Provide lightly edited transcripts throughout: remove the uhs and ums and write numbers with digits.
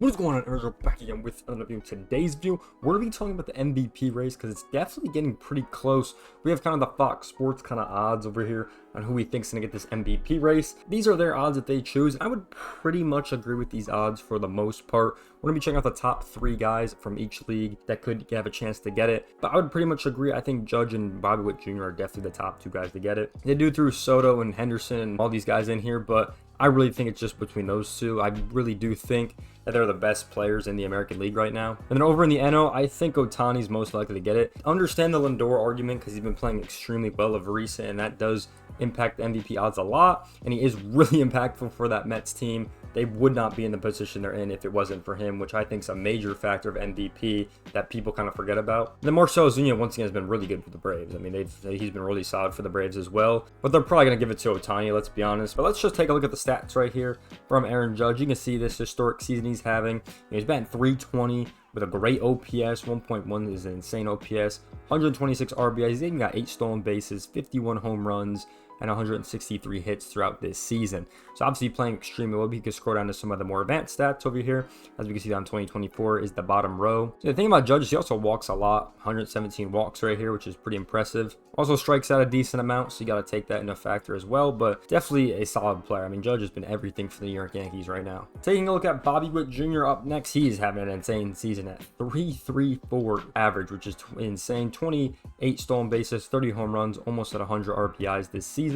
What is going on, everyone? We're back again with another video. Today's video, we're going to be talking about the MVP race because it's definitely getting pretty close. We have kind of the Fox Sports kind of odds over here on who we think is going to get this MVP race. These are their odds that they choose. I would pretty much agree with these odds for the most part. We're going to be checking out the top 3 guys from each league that could have a chance to get it. But I would pretty much agree. I think Judge and Bobby Witt Jr. are definitely the top 2 guys to get it. They do through Soto and Henderson and all these guys in here, but I really think it's just between those two. I really do think that they're the best players in the American League right now. And then over in the NL, I think Ohtani's most likely to get it. Understand the Lindor argument because he's been playing extremely well of recent, and that does impact the MVP odds a lot. And he is really impactful for that Mets team. They would not be in the position they're in if it wasn't for him, which I think is a major factor of MVP that people kind of forget about. And then Marcell Ozuna once again has been really good for the Braves. I mean, he's been really solid for the Braves as well. But they're probably going to give it to Ohtani, let's be honest. But let's just take a look at the stats right here from Aaron Judge. You can see this historic season he's having. He's batting .320 with a great OPS. 1.1 is an insane OPS. 126 RBIs. He's even got 8 stolen bases, 51 home runs, and 163 hits throughout this season. So obviously playing extremely well. You can scroll down to some of the more advanced stats over here. As we can see on 2024 is the bottom row. So the thing about Judge is he also walks a lot. 117 walks right here, which is pretty impressive. Also strikes out a decent amount, so you got to take that into factor as well. But definitely a solid player. I mean, Judge has been everything for the New York Yankees right now. Taking a look at Bobby Witt Jr. up next, he's having an insane season at .334 average, which is insane. 28 stolen bases, 30 home runs, almost at 100 RBIs this season.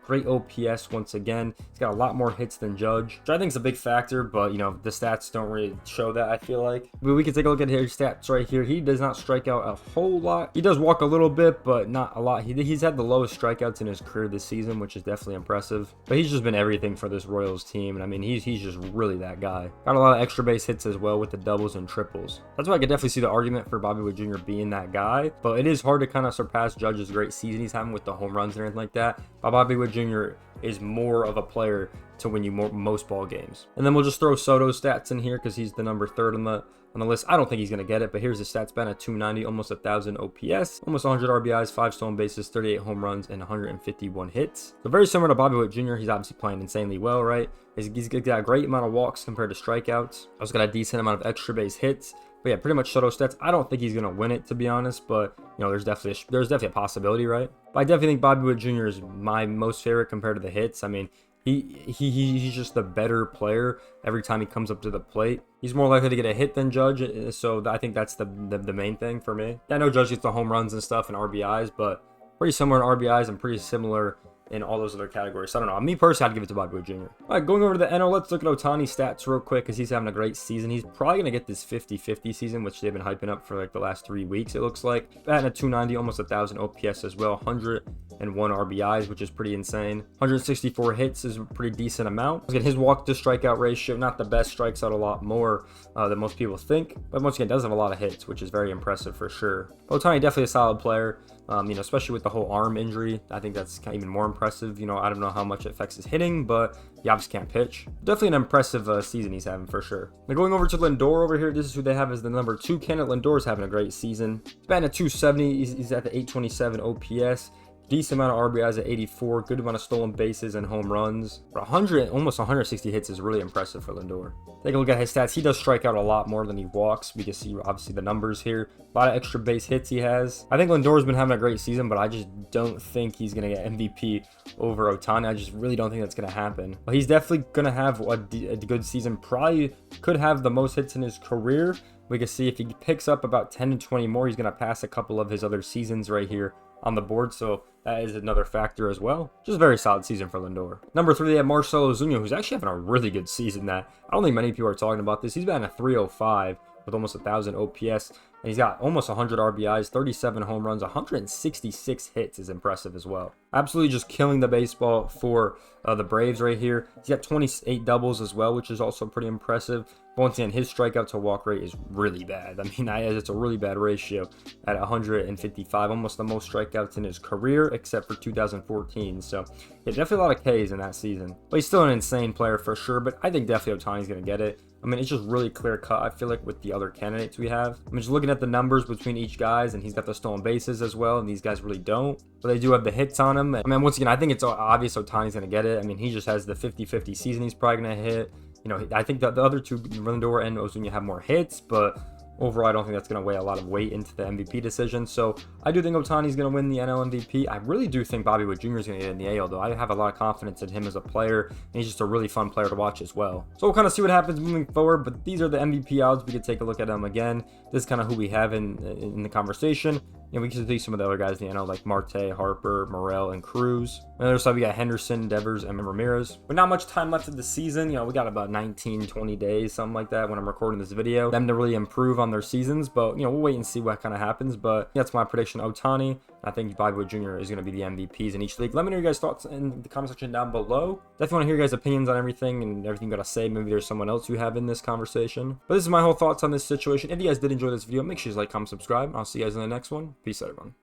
Great OPS once again. He's got a lot more hits than Judge, which I think is a big factor, but you know, the stats don't really show that, I feel like. But we can take a look at his stats right here. He does not strike out a whole lot. He does walk a little bit, but not a lot. He's had the lowest strikeouts in his career this season, which is definitely impressive. But he's just been everything for this Royals team, and I mean, he's just really that guy. Got a lot of extra base hits as well with the doubles and triples. That's why I could definitely see the argument for Bobby Witt Jr. being that guy, but it is hard to kind of surpass Judge's great season he's having with the home runs and everything like that. But Bobby Witt Jr. is more of a player to win you most ball games. And then we'll just throw Soto's stats in here because he's the number 3rd on the list. I don't think he's going to get it, but here's his stats. Been at 290, almost 1,000 OPS, almost 100 RBIs, 5 stolen bases, 38 home runs, and 151 hits. So very similar to Bobby Witt Jr. He's obviously playing insanely well, right? He's got a great amount of walks compared to strikeouts. Also got a decent amount of extra base hits. But yeah, pretty much Soto stats. I don't think he's going to win it, to be honest, but you know, there's definitely a possibility, right? But I definitely think Bobby Witt Jr. is my most favorite compared to the hits. I mean, he's just the better player every time he comes up to the plate. He's more likely to get a hit than Judge, so I think that's the main thing for me. Yeah, I know Judge gets the home runs and stuff and RBIs, but pretty similar in RBIs and pretty similar in all those other categories. So I don't know. Me personally, I'd give it to Bobby Witt Jr. All right, going over to the NL, let's look at Ohtani's stats real quick because he's having a great season. He's probably going to get this 50-50 season, which they've been hyping up for like the last 3 weeks, it looks like. Batting at 290, almost 1,000 OPS as well. 101 RBIs, which is pretty insane. 164 hits is a pretty decent amount. Again, his walk to strikeout ratio, not the best, strikes out a lot more than most people think. But once again, does have a lot of hits, which is very impressive for sure. Ohtani definitely a solid player. You know, especially with the whole arm injury, I think that's kind of even more impressive. You know, I don't know how much it affects his hitting, but he obviously can't pitch. Definitely an impressive season he's having for sure. Now going over to Lindor over here, this is who they have as the number 2 candidate. Lindor's having a great season. He's batting at 270. He's at the 827 OPS. Decent amount of RBIs at 84, good amount of stolen bases and home runs. But almost 160 hits is really impressive for Lindor. Take a look at his stats. He does strike out a lot more than he walks. We can see obviously the numbers here. A lot of extra base hits he has. I think Lindor's been having a great season, but I just don't think he's going to get MVP over Ohtani. I just really don't think that's going to happen. But he's definitely going to have a good season. Probably could have the most hits in his career. We can see if he picks up about 10 to 20 more, he's going to pass a couple of his other seasons right here on the board, so that is another factor as well. Just a very solid season for Lindor. Number 3, they have Marcell Ozuna, who's actually having a really good season that I don't think many people are talking about this. He's batting at 305 with almost 1,000 OPS, and he's got almost 100 RBIs, 37 home runs, 166 hits is impressive as well. Absolutely just killing the baseball for the Braves right here. He's got 28 doubles as well, which is also pretty impressive. But once again, his strikeout to walk rate is really bad. I mean, it's a really bad ratio at 155, almost the most strikeouts in his career, except for 2014. So, yeah, definitely a lot of Ks in that season. But he's still an insane player for sure, but I think definitely Ohtani's going to get it. I mean, it's just really clear cut, I feel like, with the other candidates we have. I'm just looking at the numbers between each guys, and he's got the stolen bases as well, and these guys really don't. But they do have the hits on him. I mean, once again, I think it's obvious Ohtani's going to get it. I mean, he just has the 50-50 season he's probably going to hit. You know, I think that the other two, Lindor and Ozuna, have more hits, but overall, I don't think that's going to weigh a lot of weight into the MVP decision. So I do think Ohtani's going to win the NL MVP. I really do think Bobby Witt Jr. is going to get in the AL, though. I have a lot of confidence in him as a player, and he's just a really fun player to watch as well. So we'll kind of see what happens moving forward, but these are the MVP odds. We could take a look at them again. This is kind of who we have in the conversation. And we can see some of the other guys in the NL, like Marte, Harper, Morel, and Cruz. On the other side, we got Henderson, Devers, and Ramirez. But not much time left of the season. You know, we got about 19, 20 days, something like that, when I'm recording this video. Them to really improve on their seasons. But, you know, we'll wait and see what kind of happens. But that's my prediction. Ohtani, I think Bobby Witt Jr. is going to be the MVPs in each league. Let me know your guys' thoughts in the comment section down below. Definitely want to hear your guys' opinions on everything and everything you got to say. Maybe there's someone else you have in this conversation. But this is my whole thoughts on this situation. If you guys did enjoy this video, make sure you like, comment, subscribe. I'll see you guys in the next one. Peace out, everyone.